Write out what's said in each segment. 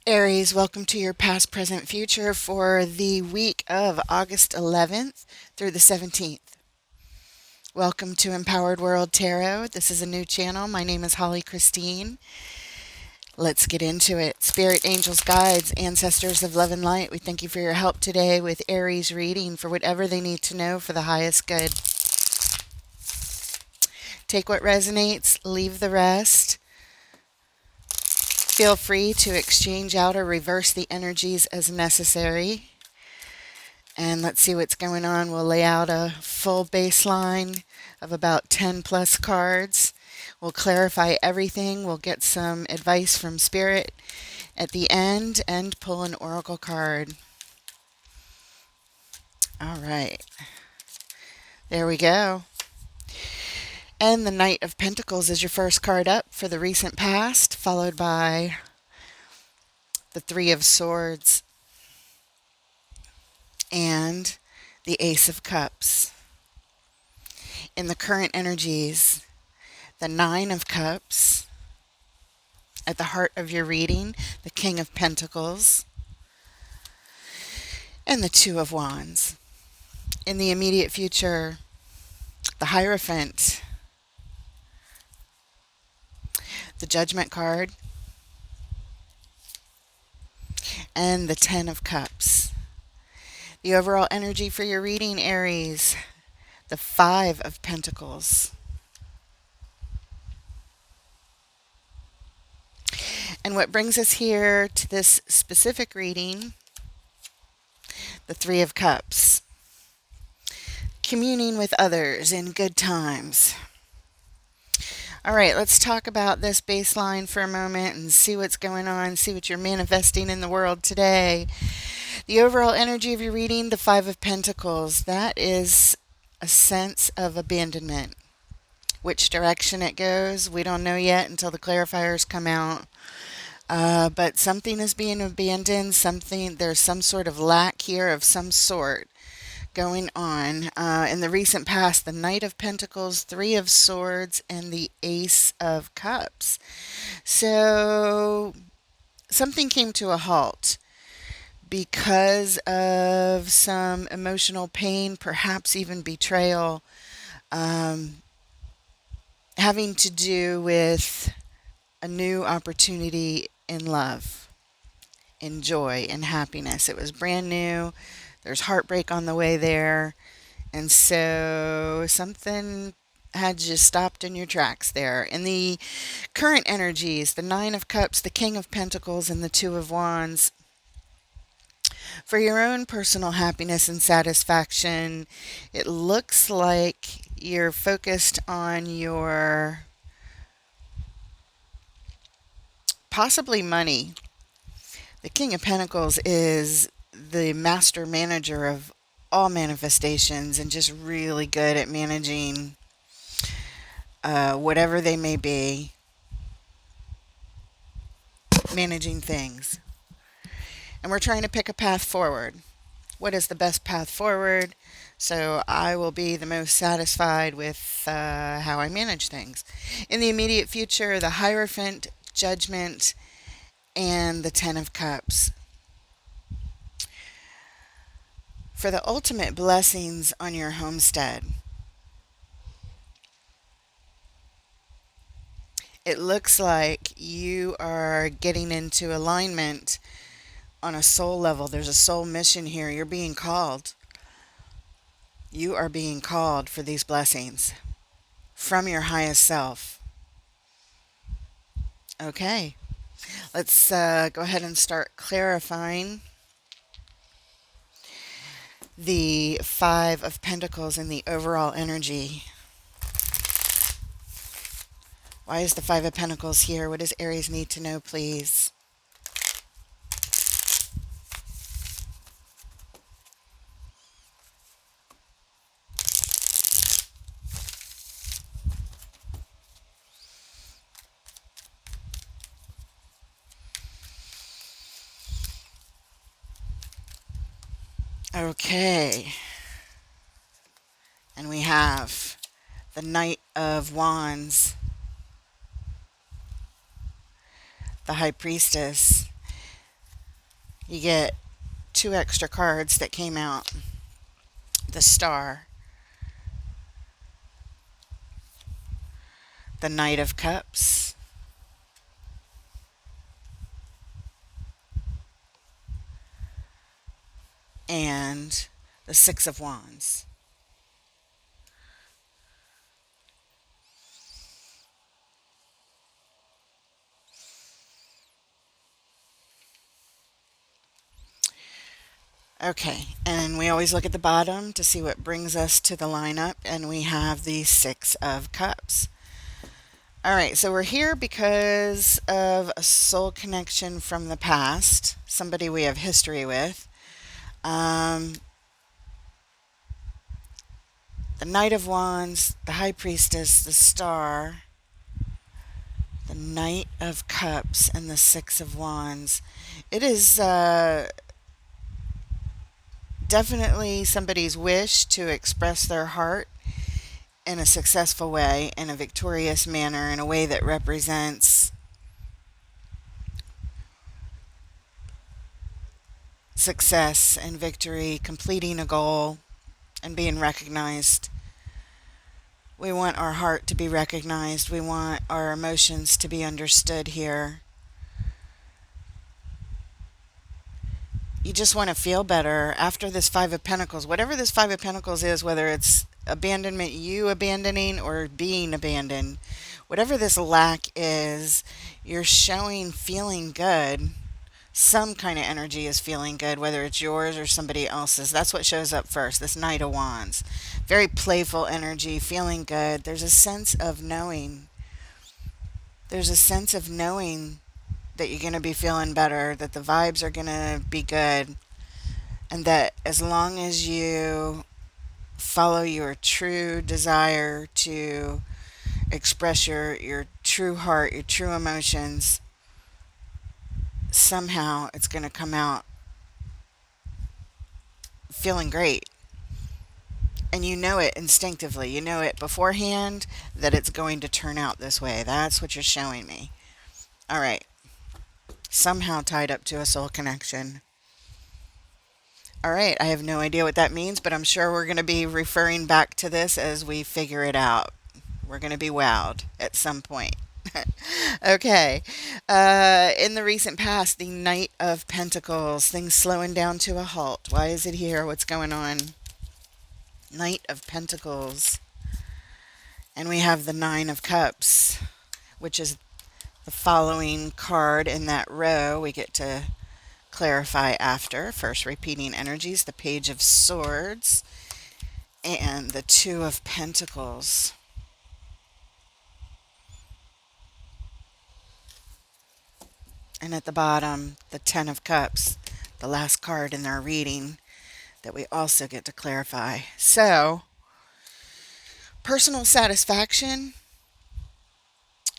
Aries, welcome to your past, present, future for the week of August 11th through the 17th. Welcome to Empowered World Tarot. This is a new channel. My name is Holly Christine. Let's get into it. Spirit, angels, guides, ancestors of love and light, we thank you for your help today with Aries reading for whatever they need to know for the highest good. Take what resonates, leave the rest. Feel free to exchange out or reverse the energies as necessary. And let's see what's going on. We'll lay out a full baseline of about 10 plus cards. We'll clarify everything. We'll get some advice from Spirit at the end and pull an oracle card. All right. There we go. And the Knight of Pentacles is your first card up for the recent past, followed by the Three of Swords and the Ace of Cups. In the current energies, the Nine of Cups at the heart of your reading, the King of Pentacles, and the Two of Wands. In the immediate future, the Hierophant, the Judgment card, and the Ten of Cups. The overall energy for your reading, Aries, the Five of Pentacles. And what brings us here to this specific reading, the Three of Cups. Communing with others in good times. All right, let's talk about this baseline for a moment and see what's going on, see what you're manifesting in the world today. The overall energy of your reading, the Five of Pentacles, that is a sense of abandonment. Which direction it goes, we don't know yet until the clarifiers come out. But something is being abandoned, there's some sort of lack here of some sort going on. In the recent past, the Knight of Pentacles, Three of Swords, and the Ace of Cups. So something came to a halt because of some emotional pain, perhaps even betrayal, having to do with a new opportunity in love, in joy, in happiness. It was brand new. There's heartbreak on the way there. And so something had just stopped in your tracks there. In the current energies, the Nine of Cups, the King of Pentacles, and the Two of Wands, for your own personal happiness and satisfaction, it looks like you're focused on your possibly money. The King of Pentacles is the master manager of all manifestations and just really good at managing whatever they may be, managing things. And we're trying to pick a path forward. What is the best path forward? So I will be the most satisfied with how I manage things. In the immediate future, the Hierophant, Judgment, and the Ten of Cups. For the ultimate blessings on your homestead, it looks like you are getting into alignment on a soul level. There's a soul mission here. You're being called. You are being called for these blessings from your highest self. Okay. Let's go ahead and start clarifying the Five of Pentacles and the overall energy. Why is the Five of Pentacles here? What does Aries need to know, please? Okay. And we have the Knight of Wands, the High Priestess, You get two extra cards that came out: the Star, the Knight of Cups, and the Six of Wands. Okay, and we always look at the bottom to see what brings us to the lineup, and we have the Six of Cups. All right, so we're here because of a soul connection from the past, somebody we have history with. Um, the Knight of Wands, the High Priestess, the Star, the Knight of Cups, and the Six of Wands. It is definitely somebody's wish to express their heart in a successful way, in a victorious manner, in a way that represents success and victory, completing a goal and being recognized. We want our heart to be recognized. We want our emotions to be understood here. You just want to feel better after this Five of Pentacles. Whatever this Five of Pentacles is, whether it's abandonment, you abandoning, or being abandoned, whatever this lack is, you're showing feeling good. Some kind of energy is feeling good, whether it's yours or somebody else's. That's what shows up first, this Knight of Wands. Very playful energy, feeling good. There's a sense of knowing. There's a sense of knowing that you're going to be feeling better, that the vibes are going to be good, and that as long as you follow your true desire to express your true heart, your true emotions, somehow it's going to come out feeling great. And you know it instinctively. You know it beforehand that it's going to turn out this way. That's what you're showing me. All right. Somehow tied up to a soul connection. All right. I have no idea what that means, but I'm sure we're going to be referring back to this as we figure it out. We're going to be wowed at some point. Okay. In the recent past, the Knight of Pentacles, things slowing down to a halt. Why is it here? What's going on? Knight of Pentacles. And we have the Nine of Cups, which is the following card in that row. We get to clarify after. First, repeating energies, the Page of Swords, and the Two of Pentacles. And at the bottom, the Ten of Cups, the last card in our reading that we also get to clarify. So, personal satisfaction,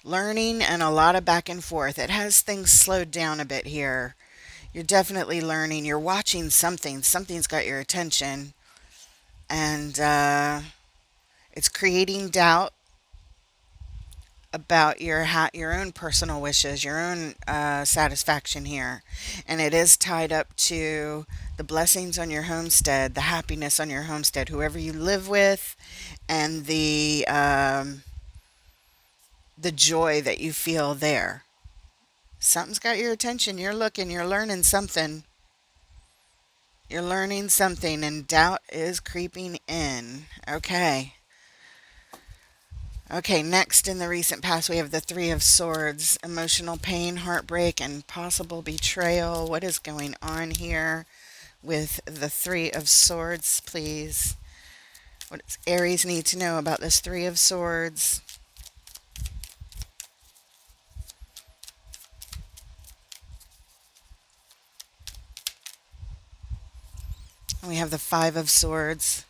learning, and a lot of back and forth. It has things slowed down a bit here. You're definitely learning. You're watching something. Something's got your attention. And it's creating doubt about your own personal wishes, your own satisfaction here. And it is tied up to the blessings on your homestead, the happiness on your homestead, whoever you live with, and the joy that you feel there. Something's got your attention. You're looking, you're learning something. You're learning something, and doubt is creeping in. Okay. Okay, next in the recent past, we have the Three of Swords. Emotional pain, heartbreak, and possible betrayal. What is going on here with the Three of Swords, please? What does Aries need to know about this Three of Swords? We have the Five of Swords,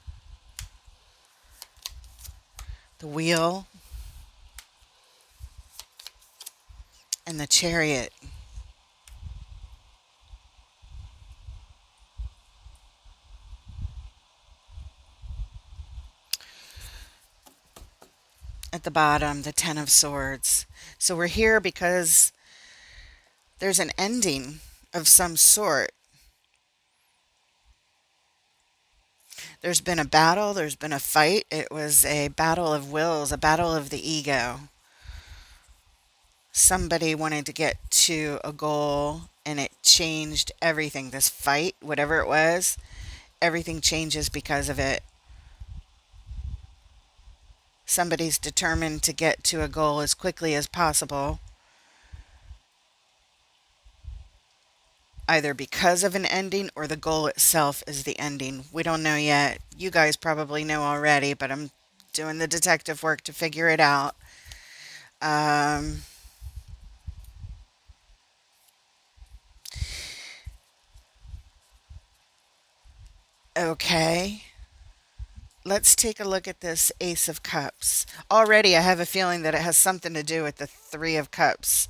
the Wheel, and the Chariot. At the bottom, the Ten of Swords. So we're here because there's an ending of some sort. There's been a battle, there's been a fight. It was a battle of wills, a battle of the ego. Somebody wanted to get to a goal and it changed everything. This fight, whatever it was, everything changes because of it. Somebody's determined to get to a goal as quickly as possible, either because of an ending or the goal itself is the ending. We don't know yet. You guys probably know already, but I'm doing the detective work to figure it out. Um, okay. Let's take a look at this Ace of Cups. Already, I have a feeling that it has something to do with the Three of Cups,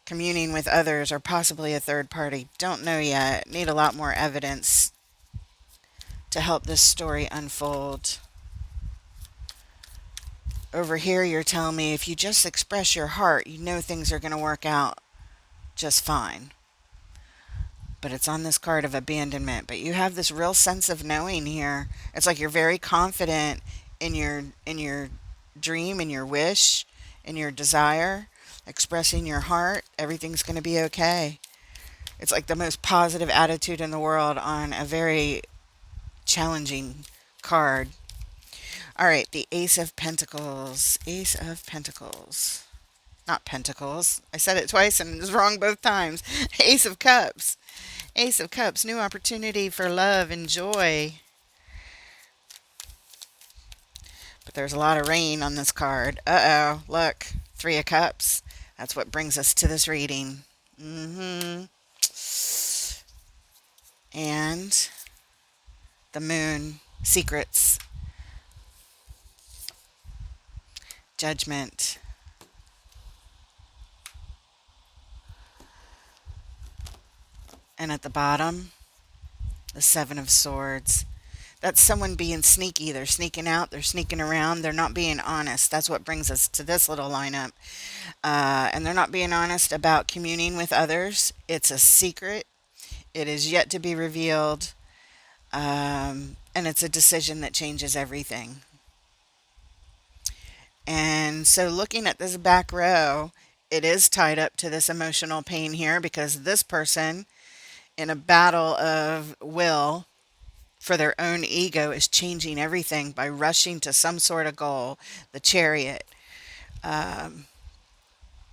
communing with others or possibly a third party. Don't know yet. Need a lot more evidence to help this story unfold. Over here, you're telling me if you just express your heart, you know things are going to work out just fine. But it's on this card of abandonment. But you have this real sense of knowing here. It's like you're very confident in your dream, in your wish, in your desire, expressing your heart. Everything's going to be okay. It's like the most positive attitude in the world on a very challenging card. All right, the Ace of Pentacles. Ace of Pentacles. Not Pentacles. I said it twice and it was wrong both times. Ace of Cups. Ace of Cups. New opportunity for love and joy. But there's a lot of rain on this card. Uh-oh. Look. Three of Cups. That's what brings us to this reading. And the Moon. Secrets. Judgment. And at the bottom, the Seven of Swords. That's someone being sneaky. They're sneaking out. They're sneaking around. They're not being honest. That's what brings us to this little lineup. And they're not being honest about communing with others. It's a secret. It is yet to be revealed. And it's a decision that changes everything. And so looking at this back row, it is tied up to this emotional pain here because this person in a battle of will for their own ego is changing everything by rushing to some sort of goal, the Chariot. Um,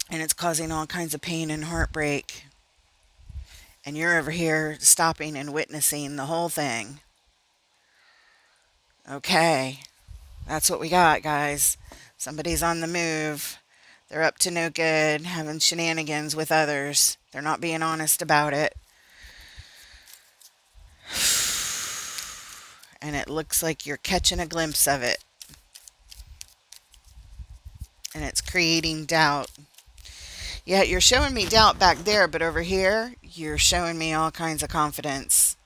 and it's causing all kinds of pain and heartbreak. And you're over here stopping and witnessing the whole thing. Okay, that's what we got, guys. Somebody's on the move. They're up to no good, having shenanigans with others. They're not being honest about it. And it looks like you're catching a glimpse of it. And it's creating doubt. Yeah, you're showing me doubt back there, but over here, you're showing me all kinds of confidence.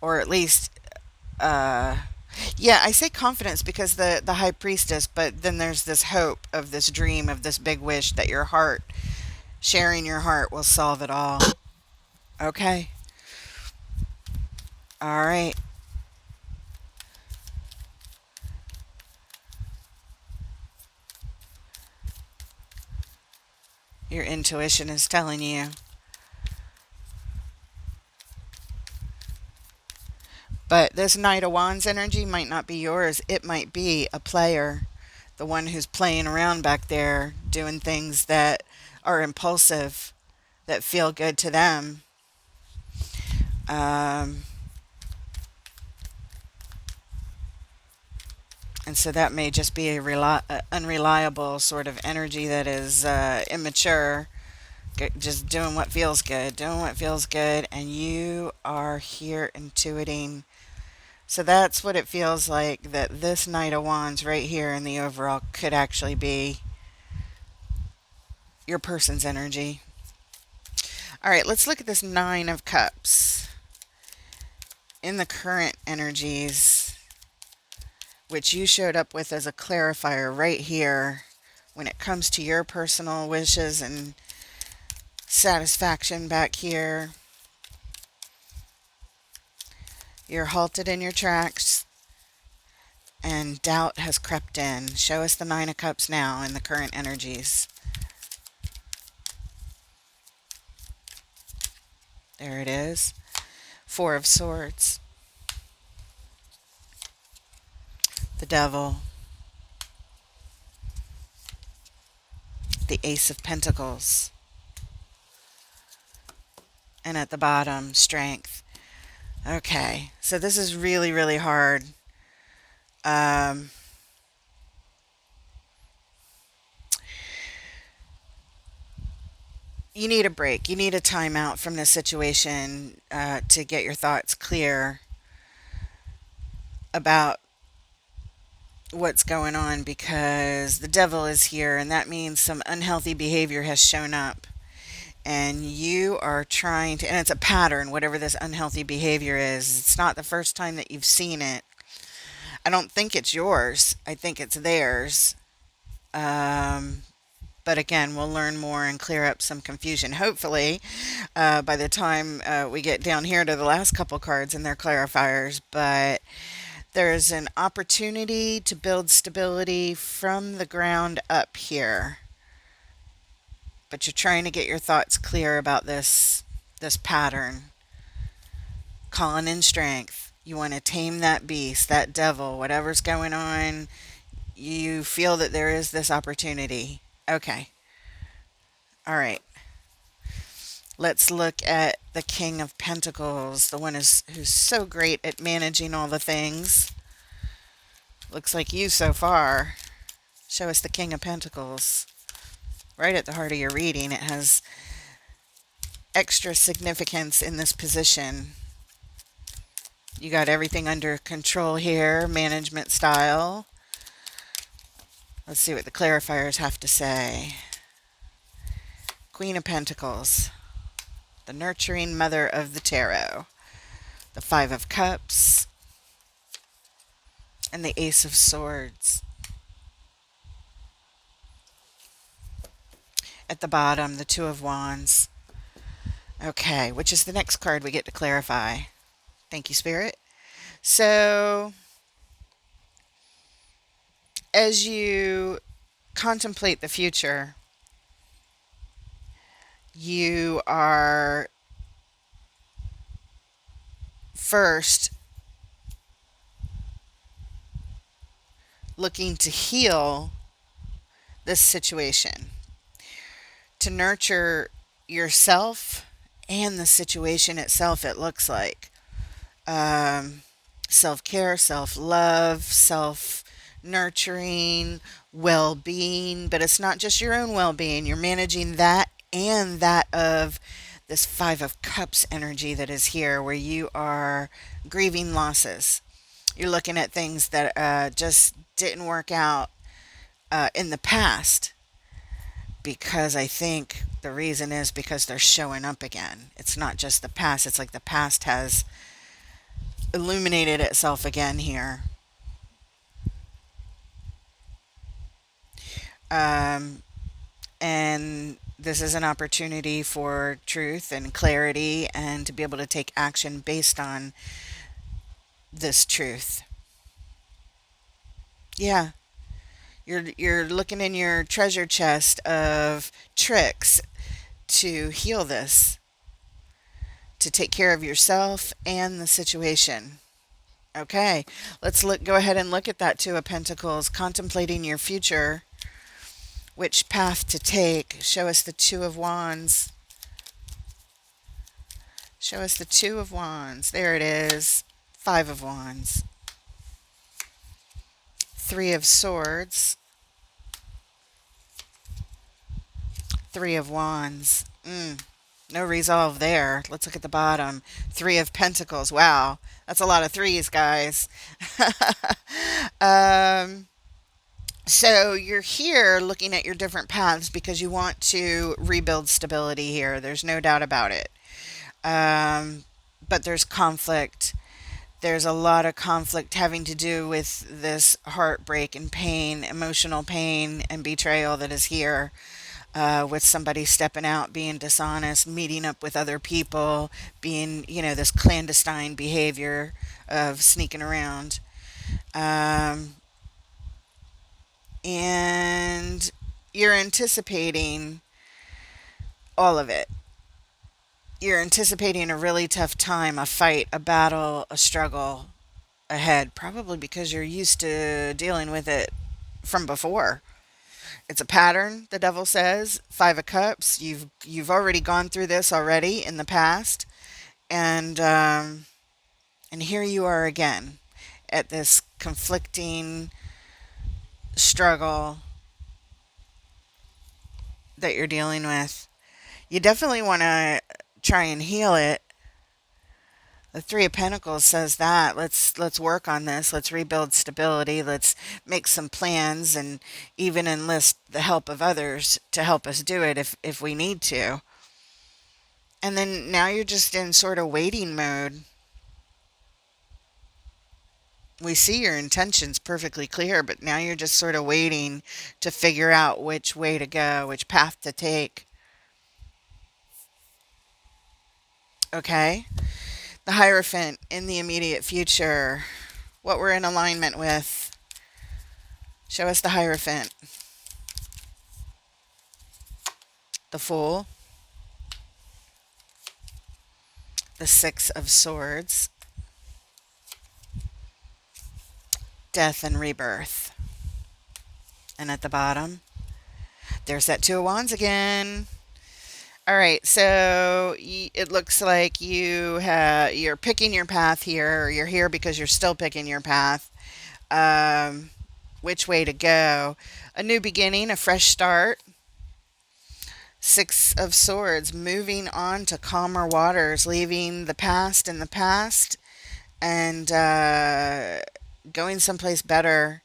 Or at least, yeah, I say confidence because the high priestess, but then there's this hope of this dream, of this big wish that your heart, sharing your heart will solve it all. Okay. All right. Your intuition is telling you. But this Knight of Wands energy might not be yours. It might be a player, the one who's playing around back there, doing things that are impulsive, that feel good to them. Um, and so that may just be a unreliable sort of energy that is immature, just doing what feels good, doing what feels good, and you are here intuiting. So that's what it feels like, that this Knight of Wands right here in the overall could actually be your person's energy. All right, let's look at this Nine of Cups. In the current energies, which you showed up with as a clarifier right here, when it comes to your personal wishes and satisfaction back here. You're halted in your tracks and doubt has crept in. Show us the Nine of Cups now in the current energies. There it is. Four of Swords. The Devil. The Ace of Pentacles. And at the bottom, Strength. Okay, so this is really, really hard. You need a break. You need a timeout from this situation to get your thoughts clear about what's going on, because the devil is here and that means some unhealthy behavior has shown up and you are trying to, and it's a pattern, whatever this unhealthy behavior is. It's not the first time that you've seen it. I don't think it's yours. I think it's theirs. But again, we'll learn more and clear up some confusion. Hopefully, by the time we get down here to the last couple cards and their clarifiers. But there's an opportunity to build stability from the ground up here. But you're trying to get your thoughts clear about this pattern. Calling in strength. You want to tame that beast, that devil, whatever's going on. You feel that there is this opportunity. Okay. All right. Let's look at the King of Pentacles, the one who's so great at managing all the things. Looks like you so far. Show us the King of Pentacles. Right at the heart of your reading. It has extra significance in this position. You got everything under control here, management style. Let's see what the clarifiers have to say. Queen of Pentacles, the nurturing mother of the tarot, the Five of Cups, and the Ace of Swords. At the bottom, the Two of Wands. Okay, which is the next card we get to clarify. Thank you, Spirit. So, as you contemplate the future, you are first looking to heal this situation, to nurture yourself and the situation itself, it looks like. Self-care, self-love, self-nurturing, well-being, but it's not just your own well-being. You're managing that and that of this Five of Cups energy that is here, where you are grieving losses. You're looking at things that just didn't work out in the past, because I think the reason is because they're showing up again. It's not just the past. It's like the past has illuminated itself again here. And this is an opportunity for truth and clarity and to be able to take action based on this truth. Yeah. You're looking in your treasure chest of tricks to heal this, to take care of yourself and the situation. Okay, let's go ahead and look at that Two of Pentacles, contemplating your future, which path to take. Show us the Two of Wands. Show us the Two of Wands. There it is. Five of Wands. Three of Swords. Three of Wands. No resolve there. Let's look at the bottom. Three of Pentacles. Wow. That's a lot of threes, guys. So you're here looking at your different paths because you want to rebuild stability here. There's no doubt about it. But there's conflict. There's a lot of conflict having to do with this heartbreak and pain, emotional pain and betrayal that is here. with somebody stepping out, being dishonest, meeting up with other people, being, this clandestine behavior of sneaking around. Um, and you're anticipating all of it. You're anticipating a really tough time, a fight, a battle, a struggle ahead, probably because you're used to dealing with it from before. It's a pattern, the devil says. 5 of Cups. You've already gone through this already in the past, and here you are again at this conflicting struggle that you're dealing with. You definitely want to try and heal it. The 3 of Pentacles says that let's work on this. Let's rebuild stability. Let's make some plans and even enlist the help of others to help us do it if we need to. And then now you're just in sort of waiting mode. We see your intentions perfectly clear, but now you're just sort of waiting to figure out which way to go, which path to take. Okay? The Hierophant in the immediate future. What we're in alignment with. Show us the Hierophant. The Fool. The 6 of Swords. Death and rebirth. And at the bottom, there's that 2 of Wands again. All right, so it looks like you're picking your path here, or you're here because you're still picking your path. Um, which way to go? A new beginning, a fresh start. 6 of Swords, moving on to calmer waters, leaving the past in the past, and going someplace better,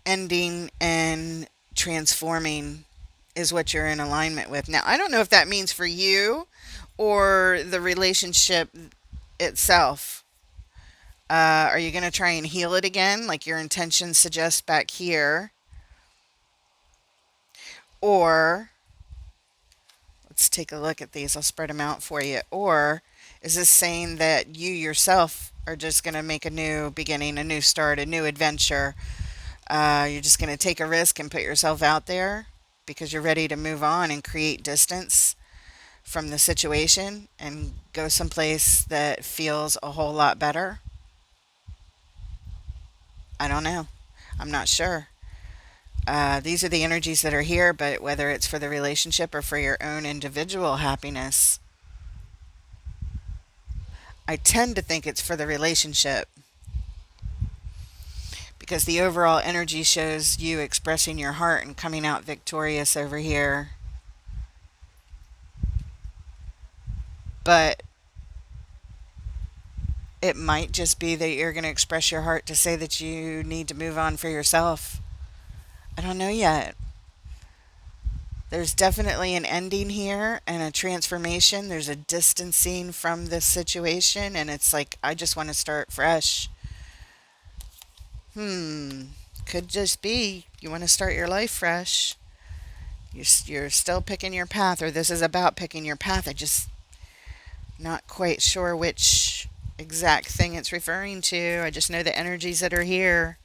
ending and transforming is what you're in alignment with. Now, I don't know if that means for you or the relationship itself. Are you going to try and heal it again, like your intentions suggest back here? Or, let's take a look at these. I'll spread them out for you. Or is this saying that you yourself are just going to make a new beginning, a new start, a new adventure? You're just going to take a risk and put yourself out there because you're ready to move on and create distance from the situation and go someplace that feels a whole lot better? I don't know. I'm not sure. These are the energies that are here, but whether it's for the relationship or for your own individual happiness, I tend to think it's for the relationship because the overall energy shows you expressing your heart and coming out victorious over here. But it might just be that you're going to express your heart to say that you need to move on for yourself. I don't know yet. There's definitely an ending here and a transformation. There's a distancing from this situation, and it's like, I just want to start fresh. Could just be you want to start your life fresh. You're still picking your path, or this is about picking your path. I just not quite sure which exact thing it's referring to. I just know the energies that are here.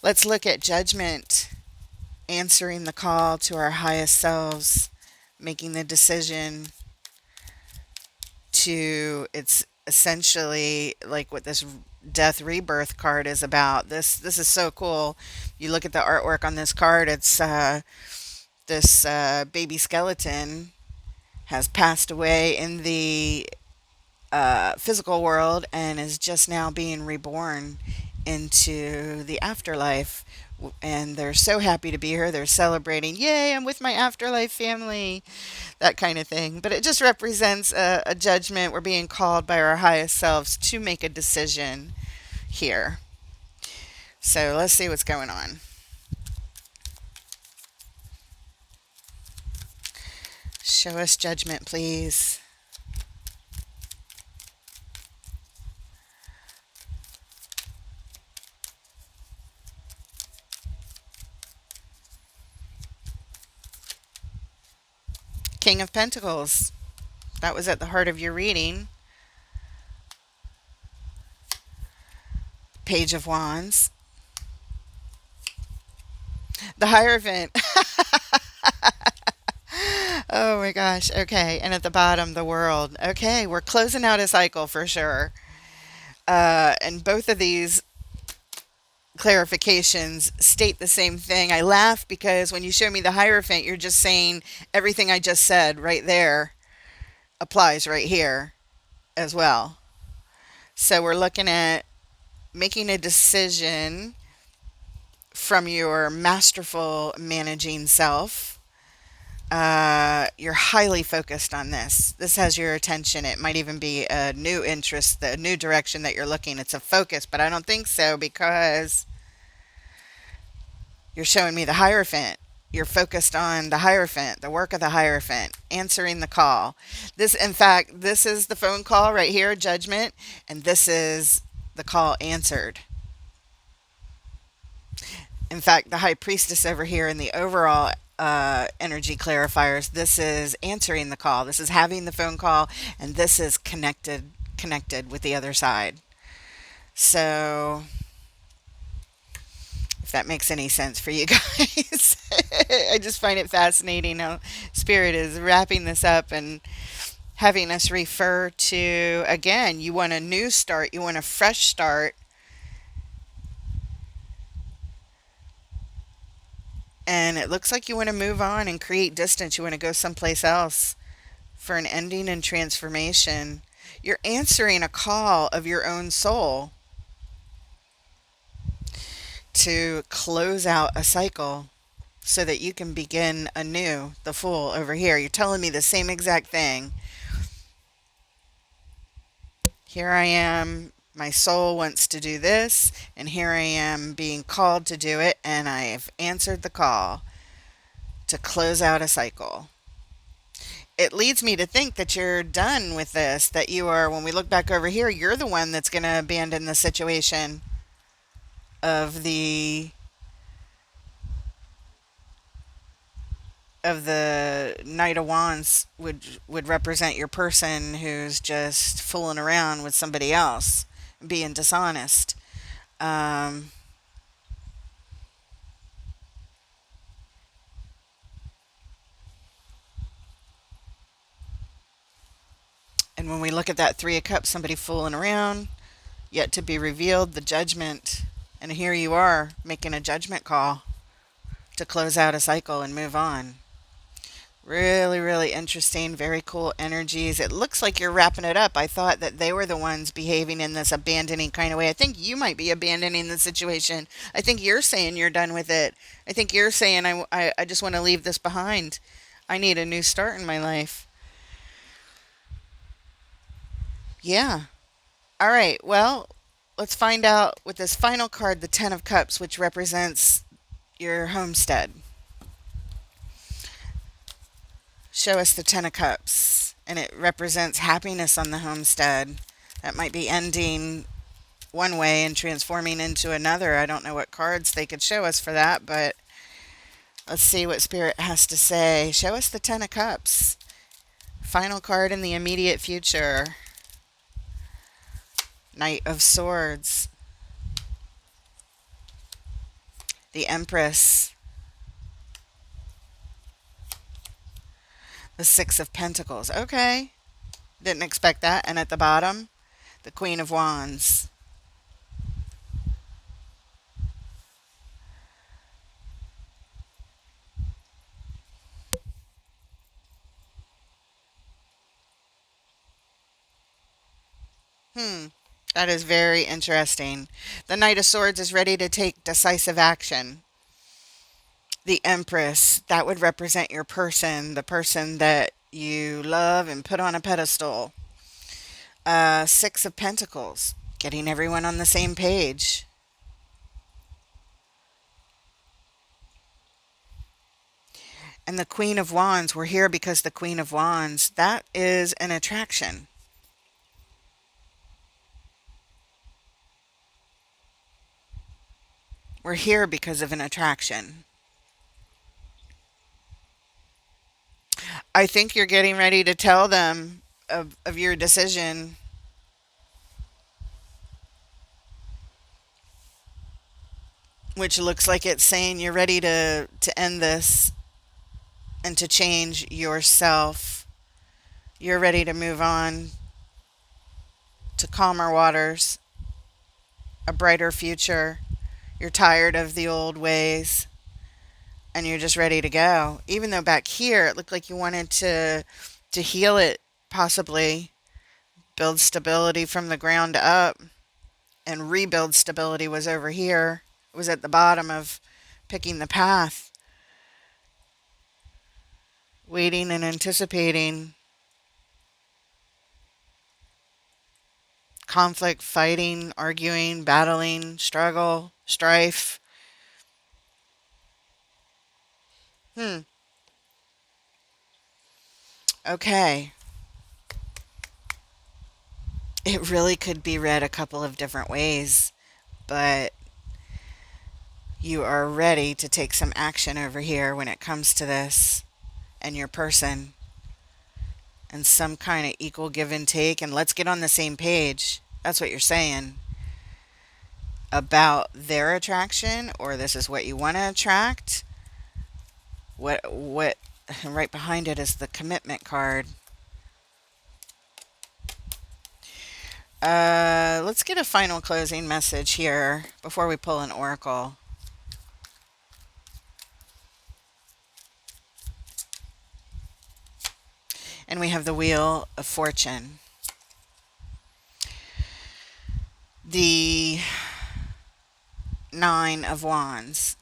Let's look at Judgment, answering the call to our highest selves, making the decision to, it's essentially like what this death rebirth card is about. This is so cool. You look at the artwork on this card, it's this baby skeleton has passed away in the physical world and is just now being reborn into the afterlife. And they're so happy to be here. They're celebrating, yay, I'm with my afterlife family, that kind of thing. But it just represents a judgment. We're being called by our highest selves to make a decision here. So let's see what's going on. Show us Judgment, please. King of Pentacles. That was at the heart of your reading. Page of Wands. The Hierophant. Oh my gosh. Okay. And at the bottom, the World. Okay. We're closing out a cycle for sure. And both of these clarifications state the same thing. I laugh because when you show me the Hierophant, you're just saying everything I just said right there applies right here as well. So we're looking at making a decision from your masterful managing self. You're highly focused on this. This has your attention. It might even be a new interest, the new direction that you're looking. It's a focus, but I don't think so because you're showing me the Hierophant. You're focused on the Hierophant, the work of the Hierophant, answering the call. This, in fact, this is the phone call right here, Judgment, and this is the call answered. In fact, the High Priestess over here in the overall energy clarifiers, this is answering the call. This is having the phone call, and this is connected with the other side. So if that makes any sense for you guys. I just find it fascinating how Spirit is wrapping this up and having us refer to, again, you want a new start, you want a fresh start. And it looks like you want to move on and create distance. You want to go someplace else for an ending and transformation. You're answering a call of your own soul to close out a cycle so that you can begin anew. The Fool over here. You're telling me the same exact thing. Here I am. My soul wants to do this, and here I am being called to do it, and I've answered the call to close out a cycle. It leads me to think that you're done with this, that you are, when we look back over here, you're the one that's going to abandon the situation of the Knight of Wands would represent your person who's just fooling around with somebody else, being dishonest. Um, and when we look at that Three of Cups, somebody fooling around, yet to be revealed, the Judgment. And here you are making a judgment call to close out a cycle and move on. Really, really interesting. Very cool energies. It looks like you're wrapping it up. I thought that they were the ones behaving in this abandoning kind of way. I think you might be abandoning the situation. I think you're saying you're done with it. I think you're saying, I just want to leave this behind. I need a new start in my life. Yeah. All right. Well, let's find out with this final card, the Ten of Cups, which represents your homestead. Show us the Ten of Cups, and it represents happiness on the homestead. That might be ending one way and transforming into another. I don't know what cards they could show us for that, but let's see what Spirit has to say. Show us the Ten of Cups. Final card in the immediate future. Knight of Swords. The Empress. The Six of Pentacles. Okay. Didn't expect that. And at the bottom, the Queen of Wands. That is very interesting. The Knight of Swords is ready to take decisive action. The Empress, that would represent your person, the person that you love and put on a pedestal. Six of Pentacles, getting everyone on the same page. And the Queen of Wands, we're here because the Queen of Wands, that is an attraction. We're here because of an attraction. I think you're getting ready to tell them of your decision, which looks like it's saying you're ready to end this and to change yourself. You're ready to move on to calmer waters, a brighter future. You're tired of the old ways and you're just ready to go. Even though back here it looked like you wanted to heal it, possibly build stability from the ground up, and rebuild stability was over here. It was at the bottom of picking the path, waiting and anticipating conflict, fighting, arguing, battling, struggle, strife. Hmm. Okay. It really could be read a couple of different ways, but you are ready to take some action over here when it comes to this and your person, and some kind of equal give and take, and let's get on the same page. That's what you're saying about their attraction, or this is what you want to attract. What right behind it is the commitment card. Let's get a final closing message here before we pull an oracle. And we have the Wheel of Fortune. The Nine of Wands.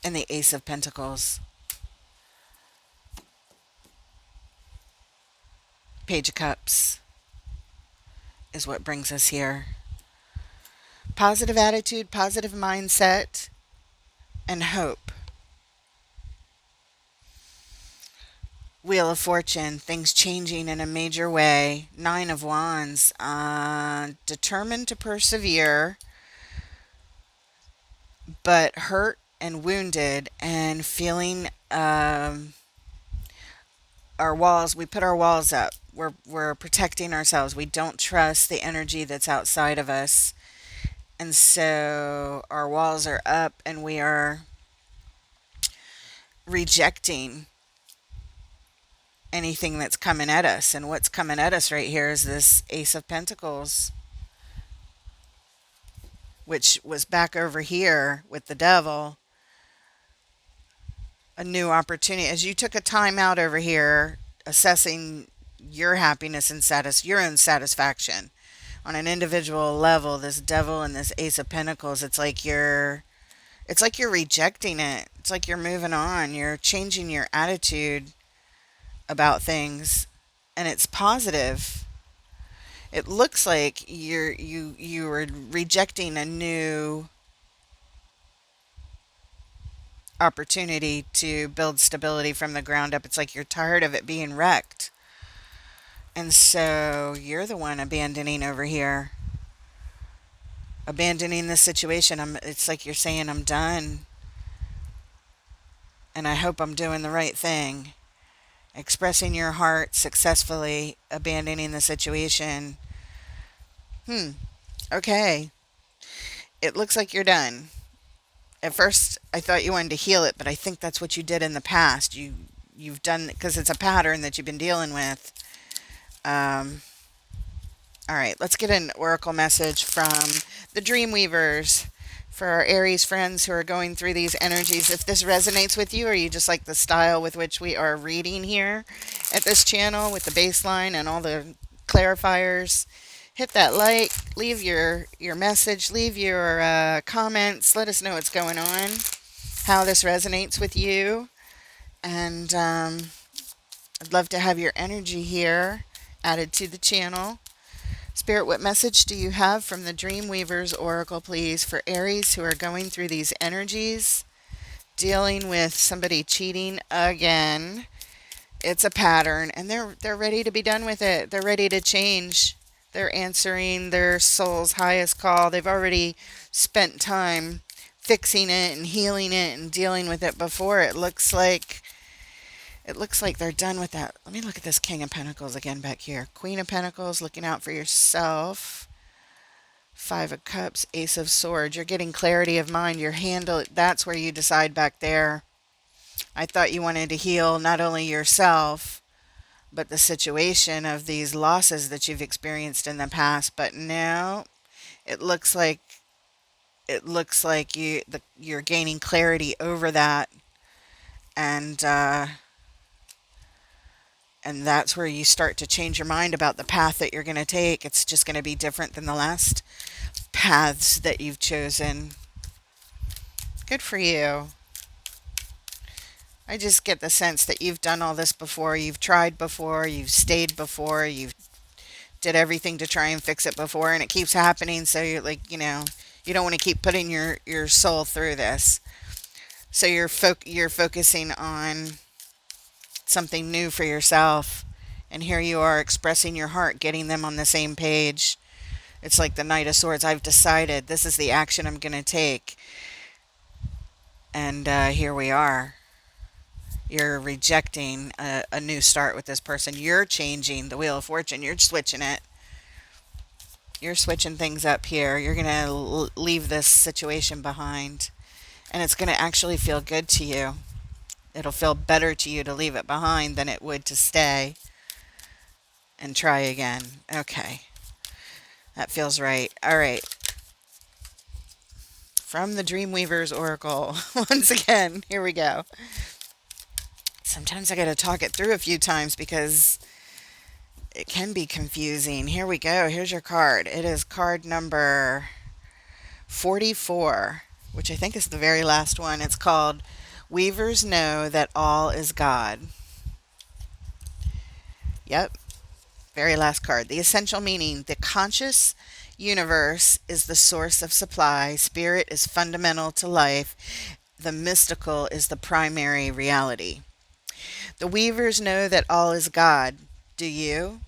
And the Ace of Pentacles. Page of Cups is what brings us here. Positive attitude, positive mindset, and hope. Wheel of Fortune, things changing in a major way. Nine of Wands, determined to persevere, but hurt and wounded and feeling our walls. We put our walls up. We're protecting ourselves. We don't trust the energy that's outside of us. And so our walls are up and we are rejecting anything that's coming at us. And what's coming at us right here is this Ace of Pentacles, which was back over here with the Devil. A new opportunity. As you took a time out over here, assessing your happiness and your own satisfaction on an individual level, this Devil and this Ace of Pentacles, it's like you're rejecting it. It's like you're moving on. You're changing your attitude about things, and it's positive. It looks like you are rejecting a new opportunity to build stability from the ground up. It's like you're tired of it being wrecked. And so you're the one abandoning over here. Abandoning the situation. It's like you're saying, I'm done. And I hope I'm doing the right thing. Expressing your heart successfully, abandoning the situation. Okay. It looks like you're done. At first, I thought you wanted to heal it, but I think that's what you did in the past. You've done, because it's a pattern that you've been dealing with. All right, let's get an oracle message from the Dream Weavers for our Aries friends who are going through these energies. If this resonates with you, or you just like the style with which we are reading here at this channel with the baseline and all the clarifiers, hit that like, leave your message, leave your comments. Let us know what's going on, how this resonates with you. And I'd love to have your energy here added to the channel. Spirit, what message do you have from the Dream Weavers Oracle, please, for Aries who are going through these energies, dealing with somebody cheating again? It's a pattern, and they're ready to be done with it. They're ready to change. They're answering their soul's highest call. They've already spent time fixing it and healing it and dealing with it before. It looks like they're done with that. Let me look at this King of Pentacles again back here. Queen of Pentacles, looking out for yourself. Five of Cups, Ace of Swords. You're getting clarity of mind. That's where you decide back there. I thought you wanted to heal not only yourself, but the situation of these losses that you've experienced in the past. But no, it looks like you're gaining clarity over that, and and that's where you start to change your mind about the path that you're going to take. It's just going to be different than the last paths that you've chosen. Good for you. I just get the sense that you've done all this before. You've tried before. You've stayed before. You've did everything to try and fix it before, and it keeps happening. So you're like, you don't want to keep putting your soul through this. So you're focusing on something new for yourself. And here you are expressing your heart, getting them on the same page. It's like the Knight of Swords. I've decided this is the action I'm going to take. And here we are. You're rejecting a new start with this person. You're changing the Wheel of Fortune. You're switching it. You're switching things up here. You're going to leave this situation behind. And it's going to actually feel good to you. It'll feel better to you to leave it behind than it would to stay and try again. Okay. That feels right. All right. From the Dreamweaver's Oracle. Once again, here we go. Sometimes I got to talk it through a few times because it can be confusing. Here we go. Here's your card. It is card number 44, which I think is the very last one. It's called Weavers Know That All Is God. Yep. Very last card. The essential meaning. The conscious universe is the source of supply. Spirit is fundamental to life. The mystical is the primary reality. The weavers know that all is God. Do you?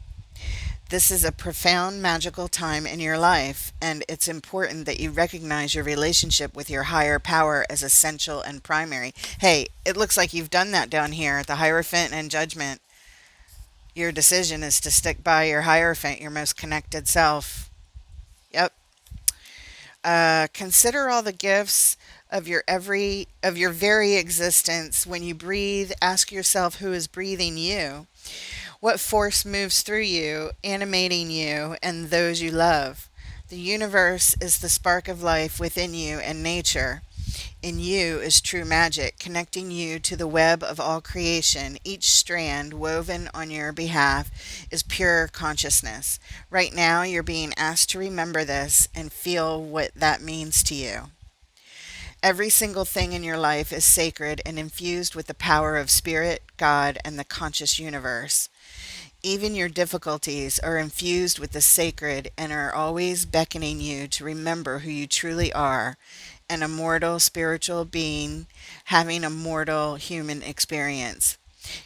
This is a profound magical time in your life, and it's important that you recognize your relationship with your higher power as essential and primary. Hey, it looks like you've done that down here, the Hierophant and Judgment. Your decision is to stick by your Hierophant, your most connected self. Yep. Consider all the gifts of your very existence. When you breathe, ask yourself who is breathing you. What force moves through you, animating you and those you love? The universe is the spark of life within you, and nature in you is true magic, connecting you to the web of all creation. Each strand woven on your behalf is pure consciousness. Right now, you're being asked to remember this and feel what that means to you. Every single thing in your life is sacred and infused with the power of Spirit, God, and the conscious universe. Even your difficulties are infused with the sacred and are always beckoning you to remember who you truly are, an immortal spiritual being having a mortal human experience.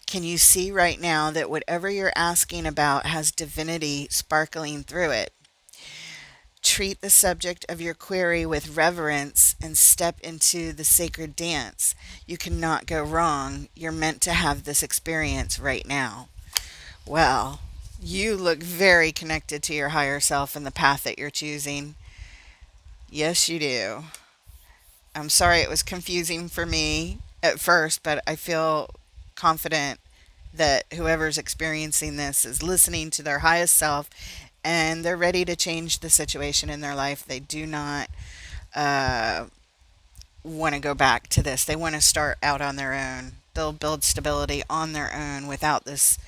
Can you see right now that whatever you're asking about has divinity sparkling through it? Treat the subject of your query with reverence and step into the sacred dance. You cannot go wrong. You're meant to have this experience right now. Well, you look very connected to your higher self and the path that you're choosing. Yes, you do. I'm sorry it was confusing for me at first, but I feel confident that whoever's experiencing this is listening to their highest self and they're ready to change the situation in their life. They do not want to go back to this. They want to start out on their own. They'll build stability on their own without this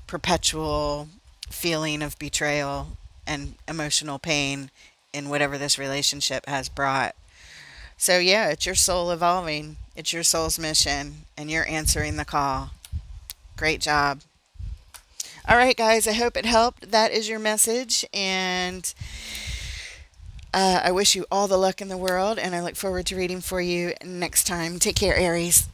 perpetual feeling of betrayal and emotional pain in whatever this relationship has brought. So yeah, it's your soul evolving. It's your soul's mission, and you're answering the call. Great job. All right, guys, I hope it helped. That is your message, and I wish you all the luck in the world, and I look forward to reading for you next time. Take care, Aries.